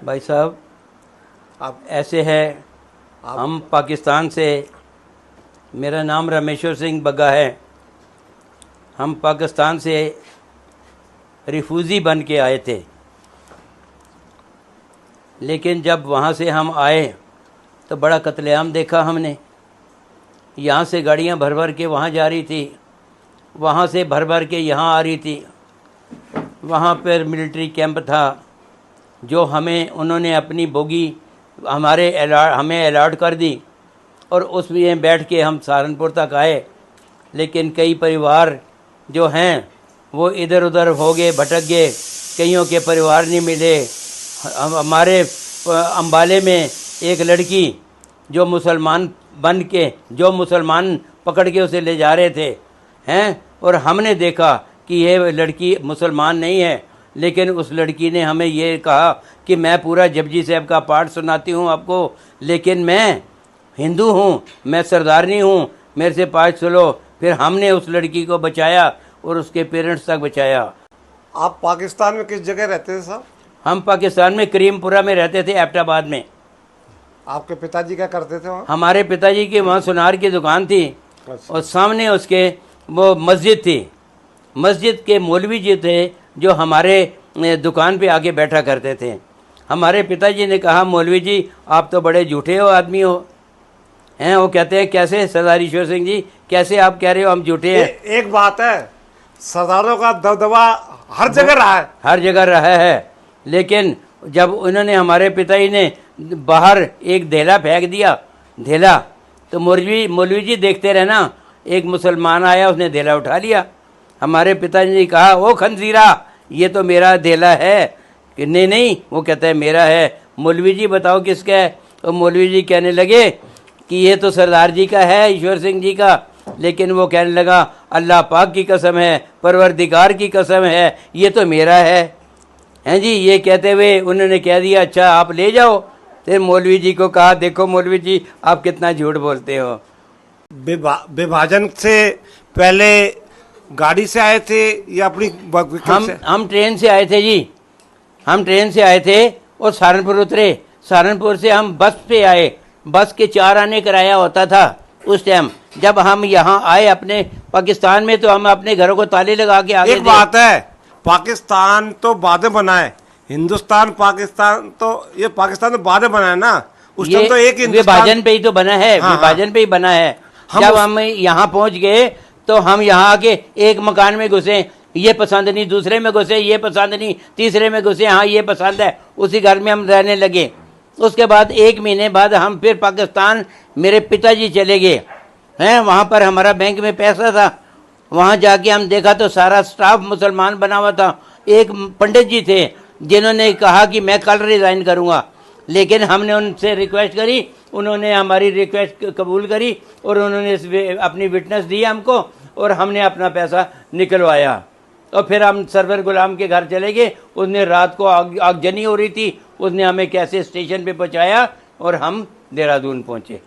भाई साहब आप ऐसे है, हम पाकिस्तान से, मेरा नाम रामेश्वर सिंह बग्गा है। हम पाकिस्तान से रिफ्यूज़ी बन के आए थे, लेकिन जब वहाँ से हम आए तो बड़ा कत्लेआम देखा हमने। यहाँ से गाड़ियाँ भर भर के वहाँ जा रही थी, वहाँ से भर भर के यहाँ आ रही थी। वहाँ पर मिलिट्री कैंप था, जो हमें उन्होंने अपनी बोगी हमें अलॉट कर दी और उसमें बैठ के हम सहारनपुर तक आए। लेकिन कई परिवार जो हैं वो इधर उधर हो गए, भटक गए, कईयों के परिवार नहीं मिले। हमारे अम्बाले में एक लड़की जो मुसलमान पकड़ के उसे ले जा रहे थे हैं, और हमने देखा कि ये लड़की मुसलमान नहीं है, लेकिन उस लड़की ने हमें ये कहा कि मैं पूरा जपजी साहब का पाठ सुनाती हूँ आपको, लेकिन मैं हिंदू हूँ, मैं सरदारनी हूँ, मेरे से पाठ सुनो। फिर हमने उस लड़की को बचाया और उसके पेरेंट्स तक बचाया। आप पाकिस्तान में किस जगह रहते थे साहब? हम पाकिस्तान में करीमपुरा में रहते थे, एबटाबाद में। आपके पिताजी क्या करते थे वहाँ? हमारे पिताजी की वहाँ सुनार की दुकान थी। अच्छा। और सामने उसके वो मस्जिद थी। मस्जिद के मौलवी जी थे जो हमारे दुकान पे आके बैठा करते थे। हमारे पिताजी ने कहा, मौलवी जी आप तो बड़े झूठे हो आदमी हो हैं। वो कहते हैं, कैसे सरदार ईश्वर सिंह जी, कैसे आप कह रहे हो हम झूठे हैं? एक बात है, सरदारों का दबदबा हर जगह रहा है, हर जगह रहा है। लेकिन जब उन्होंने, हमारे पिताजी ने बाहर एक धेला फेंक दिया, धेला, तो मौलवी जी देखते रहे ना। एक मुसलमान आया, उसने धेला उठा लिया। हमारे पिताजी ने कहा, ओ खंजीरा, ये तो मेरा धेला है। कि नहीं, वो कहता है मेरा है। मौलवी जी बताओ किसका है? तो मौलवी जी कहने लगे कि ये तो सरदार जी का है, ईश्वर सिंह जी का। लेकिन वो कहने लगा, अल्लाह पाक की कसम है, परवरदिगार की कसम है, ये तो मेरा है। हैं जी, ये कहते हुए उन्होंने कह दिया, अच्छा आप ले जाओ। फिर मौलवी जी को कहा, देखो मौलवी जी आप कितना झूठ बोलते हो। विभाजन से पहले गाड़ी से आए थे या अपनी हम ट्रेन से आए थे जी। हम ट्रेन से आए थे और सहारनपुर उतरे। सहारनपुर से हम बस पे आए। बस के 4 आने किराया होता था उस टाइम। जब हम यहाँ आए अपने पाकिस्तान में, तो हम अपने घरों को ताले लगा के आ गए। एक बात है, पाकिस्तान तो बाद में बना है, हिंदुस्तान पाकिस्तान तो, ये पाकिस्तान तो बाद में बना है ना। उस टाइम तो एक विभाजन पे ही तो बना है। हाँ, विभाजन पे ही बना है। जब हम यहाँ पहुँच गए तो हम यहाँ आके एक मकान में घुसे, ये पसंद नहीं, दूसरे में घुसे, ये पसंद नहीं, तीसरे में घुसे, हाँ ये पसंद है, उसी घर में हम रहने लगे। उसके बाद 1 महीने बाद हम फिर पाकिस्तान, मेरे पिताजी चले गए हैं। वहाँ पर हमारा बैंक में पैसा था, वहाँ जाके हम देखा तो सारा स्टाफ मुसलमान बना हुआ था। एक पंडित जी थे जिन्होंने कहा कि मैं कल रिज़ाइन करूँगा, लेकिन हमने उनसे रिक्वेस्ट करी, उन्होंने हमारी रिक्वेस्ट कबूल करी और उन्होंने अपनी विटनेस दी हमको, और हमने अपना पैसा निकलवाया। और फिर हम सरवर गुलाम के घर चले गए। उसने रात को आगजनी हो रही थी, उसने हमें कैसे स्टेशन पे पहुंचाया और हम देहरादून पहुंचे।